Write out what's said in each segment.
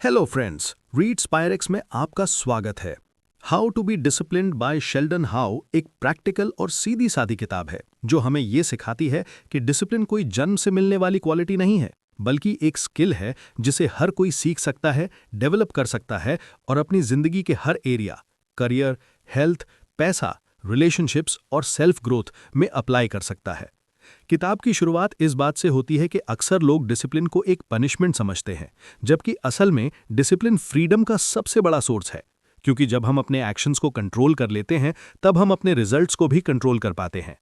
Hello friends, read स्पायरेक्स में आपका स्वागत है। How to be disciplined bye Sheldon how एक प्रैक्टिकल और सीधी सादी किताब है जो हमें ये सिखाती है कि डिसिप्लिन कोई जन्म से मिलने वाली क्वालिटी नहीं है, बल्कि एक स्किल है जिसे हर कोई सीख सकता है, डेवलप कर सकता है और अपनी जिंदगी के हर एरिया, करियर, हेल्थ, पैसा, रिलेशनशिप्स और सेल्फ ग्रोथ में अप्लाई कर सकता है। किताब की शुरुआत इस बात से होती है कि अक्सर लोग डिसिप्लिन को एक पनिशमेंट समझते हैं, जबकि असल में डिसिप्लिन फ्रीडम का सबसे बड़ा सोर्स है, क्योंकि जब हम अपने एक्शंस को कंट्रोल कर लेते हैं तब हम अपने रिजल्ट्स को भी कंट्रोल कर पाते हैं।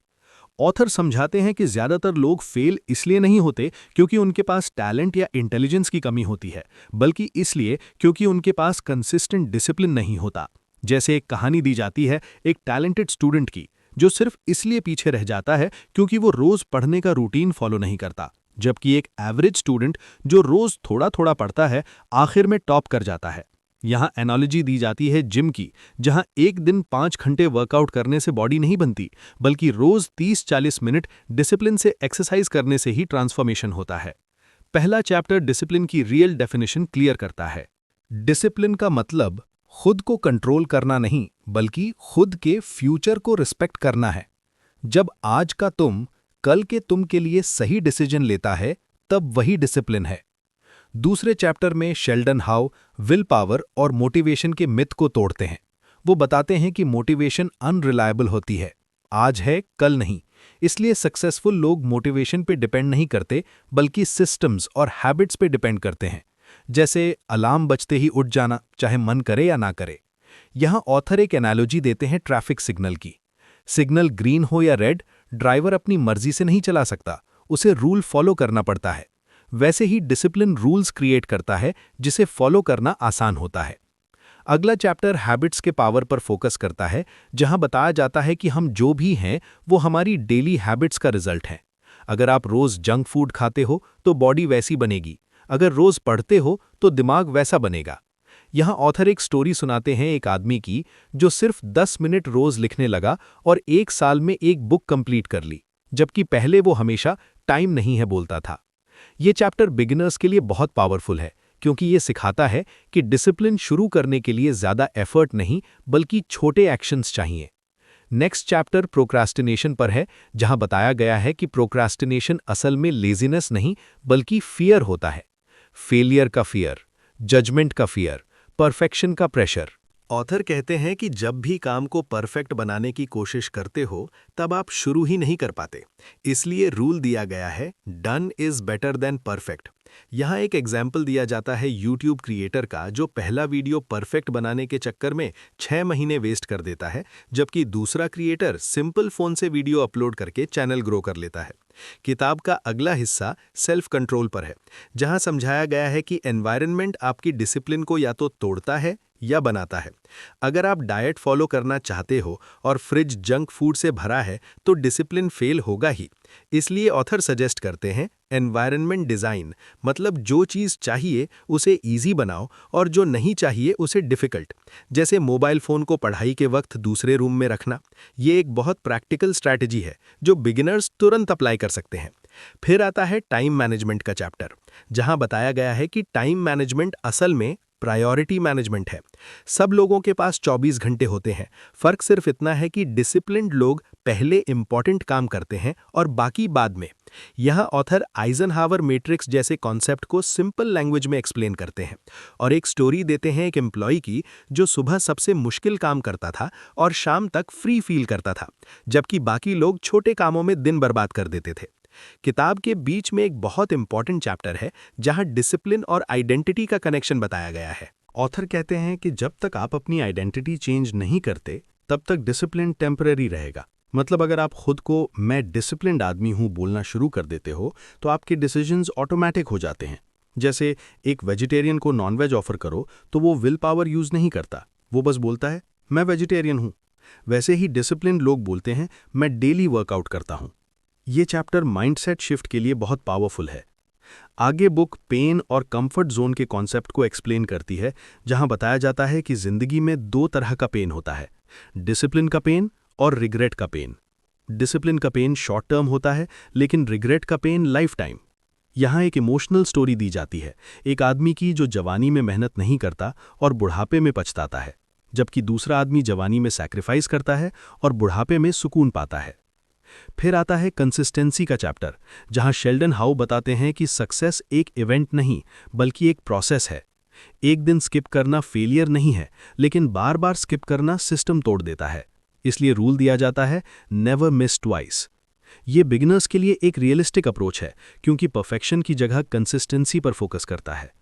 ऑथर समझाते हैं कि ज्यादातर लोग फेल इसलिए नहीं होते क्योंकि उनके पास टैलेंट या इंटेलिजेंस की कमी होती है, बल्कि इसलिए क्योंकि उनके पास कंसिस्टेंट डिसिप्लिन नहीं होता। जैसे एक कहानी दी जाती है एक टैलेंटेड स्टूडेंट की, जो सिर्फ इसलिए पीछे रह जाता है क्योंकि वो रोज पढ़ने का रूटीन फॉलो नहीं करता, जबकि एक एवरेज स्टूडेंट जो रोज थोड़ा थोड़ा पढ़ता है आखिर में टॉप कर जाता है। यहाँ एनालॉजी दी जाती है जिम की, जहाँ एक दिन 5 घंटे वर्कआउट करने से बॉडी नहीं बनती, बल्कि रोज 30-40 मिनट डिसिप्लिन से एक्सरसाइज करने से ही ट्रांसफॉर्मेशन होता है। पहला चैप्टर डिसिप्लिन की रियल डेफिनेशन क्लियर करता है। डिसिप्लिन का मतलब खुद को कंट्रोल करना नहीं, बल्कि खुद के फ्यूचर को रिस्पेक्ट करना है। जब आज का तुम कल के तुम के लिए सही डिसीजन लेता है, तब वही डिसिप्लिन है। दूसरे चैप्टर में शेल्डन हाउ विल पावर और मोटिवेशन के मिथ को तोड़ते हैं। वो बताते हैं कि मोटिवेशन अनरिलायबल होती है, आज है कल नहीं। इसलिए सक्सेसफुल लोग मोटिवेशन पे डिपेंड नहीं करते, बल्कि सिस्टम्स और हैबिट्स पे डिपेंड करते हैं। जैसे अलार्म बजते ही उठ जाना, चाहे मन करे या ना करे। यहाँ ऑथर एक एनालॉजी देते हैं ट्रैफिक सिग्नल की। सिग्नल ग्रीन हो या रेड, ड्राइवर अपनी मर्जी से नहीं चला सकता, उसे रूल फॉलो करना पड़ता है। वैसे ही डिसिप्लिन रूल्स क्रिएट करता है जिसे फॉलो करना आसान होता है। अगला चैप्टर हैबिट्स के पावर पर फोकस करता है, जहां बताया जाता है कि हम जो भी हैं वो हमारी डेली हैबिट्स का रिजल्ट है। अगर आप रोज जंक फूड खाते हो तो बॉडी वैसी बनेगी, अगर रोज पढ़ते हो तो दिमाग वैसा बनेगा। यहाँ ऑथर एक स्टोरी सुनाते हैं एक आदमी की जो सिर्फ 10 मिनट रोज लिखने लगा और 1 साल में एक बुक कंप्लीट कर ली, जबकि पहले वो हमेशा टाइम नहीं है बोलता था। ये चैप्टर बिगिनर्स के लिए बहुत पावरफुल है, क्योंकि ये सिखाता है कि डिसिप्लिन शुरू करने के लिए ज़्यादा एफर्ट नहीं, बल्कि छोटे एक्शंस चाहिए। नेक्स्ट चैप्टर प्रोक्रास्टिनेशन पर है, जहां बताया गया है कि प्रोक्रास्टिनेशन असल में लेजीनेस नहीं, बल्कि फियर होता है। फेलियर का फियर, जजमेंट का फियर, परफेक्शन का प्रेशर। ऑथर कहते हैं कि जब भी काम को परफेक्ट बनाने की कोशिश करते हो, तब आप शुरू ही नहीं कर पाते। इसलिए रूल दिया गया है, done is better than perfect. यहाँ एक एग्जाम्पल दिया जाता है यूट्यूब क्रिएटर का, जो पहला वीडियो परफेक्ट बनाने के चक्कर में 6 महीने वेस्ट कर देता है, जबकि दूसरा क्रिएटर सिंपल फोन से वीडियो अपलोड करके चैनल ग्रो कर लेता है। किताब का अगला हिस्सा सेल्फ कंट्रोल पर है, जहां समझाया गया है कि एनवायरनमेंट आपकी डिसिप्लिन को या तो तोड़ता है या बनाता है। अगर आप डाइट फॉलो करना चाहते हो और फ्रिज जंक फूड से भरा है, तो डिसिप्लिन फेल होगा ही। इसलिए ऑथर सजेस्ट करते हैं एनवायरनमेंट डिज़ाइन, मतलब जो चीज़ चाहिए उसे इजी बनाओ और जो नहीं चाहिए उसे डिफ़िकल्ट। जैसे मोबाइल फ़ोन को पढ़ाई के वक्त दूसरे रूम में रखना। ये एक बहुत प्रैक्टिकल स्ट्रैटेजी है जो बिगिनर्स तुरंत अप्लाई कर सकते हैं। फिर आता है टाइम मैनेजमेंट का चैप्टर, जहां बताया गया है कि टाइम मैनेजमेंट असल में प्रायोरिटी मैनेजमेंट है। सब लोगों के पास 24 घंटे होते हैं, फर्क सिर्फ इतना है कि डिसिप्लिन्ड लोग पहले इंपॉर्टेंट काम करते हैं और बाकी बाद में। यहाँ ऑथर आइजनहावर मैट्रिक्स जैसे कॉन्सेप्ट को सिंपल लैंग्वेज में एक्सप्लेन करते हैं और एक स्टोरी देते हैं एक एम्प्लॉय की, जो सुबह सबसे मुश्किल काम करता था और शाम तक फ्री फील करता था, जबकि बाकी लोग छोटे कामों में दिन बर्बाद कर देते थे। किताब के बीच में एक बहुत इंपॉर्टेंट चैप्टर है, जहां डिसिप्लिन और आइडेंटिटी का कनेक्शन बताया गया है। ऑथर कहते हैं कि जब तक आप अपनी आइडेंटिटी चेंज नहीं करते, तब तक डिसिप्लिन टेम्पररी रहेगा। मतलब अगर आप खुद को मैं डिसिप्लिन्ड आदमी हूं बोलना शुरू कर देते हो, तो आपके डिसीजंस ऑटोमेटिक हो जाते हैं। जैसे एक वेजिटेरियन को नॉनवेज ऑफर करो तो वो विल पावर यूज नहीं करता, वो बस बोलता है मैं वेजिटेरियन हूं। वैसे ही डिसिप्लिन लोग बोलते हैं मैं डेली वर्कआउट करता हूं। ये चैप्टर माइंडसेट शिफ्ट के लिए बहुत पावरफुल है। आगे बुक पेन और कंफर्ट जोन के कॉन्सेप्ट को एक्सप्लेन करती है, जहां बताया जाता है कि जिंदगी में 2 तरह का पेन होता है, डिसिप्लिन का पेन और रिग्रेट का पेन। डिसिप्लिन का पेन शॉर्ट टर्म होता है, लेकिन रिग्रेट का पेन लाइफ टाइम। यहाँ एक इमोशनल स्टोरी दी जाती है, एक आदमी की जो जवानी में मेहनत नहीं करता और बुढ़ापे में पछताता है, जबकि दूसरा आदमी जवानी में सैक्रिफाइस करता है और बुढ़ापे में सुकून पाता है। फिर आता है कंसिस्टेंसी का चैप्टर, जहां शेल्डन हाउ बताते हैं कि सक्सेस एक इवेंट नहीं बल्कि एक प्रोसेस है। एक दिन स्किप करना फेलियर नहीं है, लेकिन बार बार स्किप करना सिस्टम तोड़ देता है। इसलिए रूल दिया जाता है, नेवर मिस ट्वाइस। ये बिगिनर्स के लिए एक रियलिस्टिक अप्रोच है, क्योंकि परफेक्शन की जगह कंसिस्टेंसी पर फोकस करता है।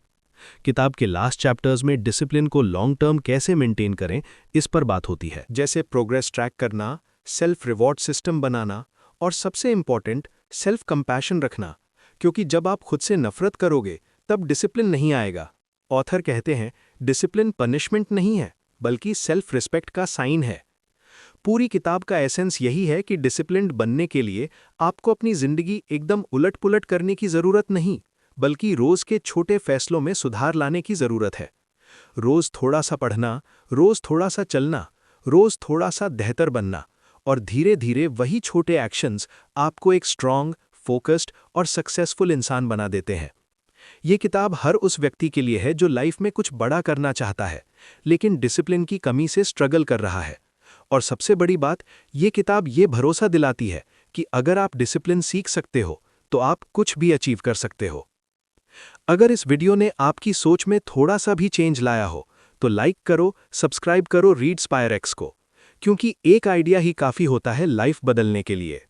किताब के लास्ट चैप्टर्स में डिसिप्लिन को लॉन्ग टर्म कैसे मेंटेन करें, इस पर बात होती है, जैसे प्रोग्रेस ट्रैक करना, सेल्फ रिवॉर्ड सिस्टम बनाना और सबसे इंपॉर्टेंट सेल्फ कंपैशन रखना, क्योंकि जब आप खुद से नफरत करोगे तब डिसिप्लिन नहीं आएगा। ऑथर कहते हैं, डिसिप्लिन पनिशमेंट नहीं है बल्कि सेल्फ रिस्पेक्ट का साइन है। पूरी किताब का एसेंस यही है कि डिसिप्लिन्ड बनने के लिए आपको अपनी जिंदगी एकदम उलट-पुलट करने की जरूरत नहीं, बल्कि रोज के छोटे फैसलों में सुधार लाने की जरूरत है। रोज थोड़ा सा पढ़ना, रोज थोड़ा सा चलना, रोज थोड़ा सा बेहतर बनना, और धीरे धीरे वही छोटे एक्शंस आपको एक स्ट्रांग, फोकस्ड और सक्सेसफुल इंसान बना देते हैं। ये किताब हर उस व्यक्ति के लिए है जो लाइफ में कुछ बड़ा करना चाहता है, लेकिन डिसिप्लिन की कमी से स्ट्रगल कर रहा है। और सबसे बड़ी बात, ये किताब ये भरोसा दिलाती है कि अगर आप डिसिप्लिन सीख सकते हो तो आप कुछ भी अचीव कर सकते हो। अगर इस वीडियो ने आपकी सोच में थोड़ा सा भी चेंज लाया हो तो लाइक करो, सब्सक्राइब करो रीड स्पायर एक्स को, क्योंकि एक आइडिया ही काफ़ी होता है लाइफ बदलने के लिए।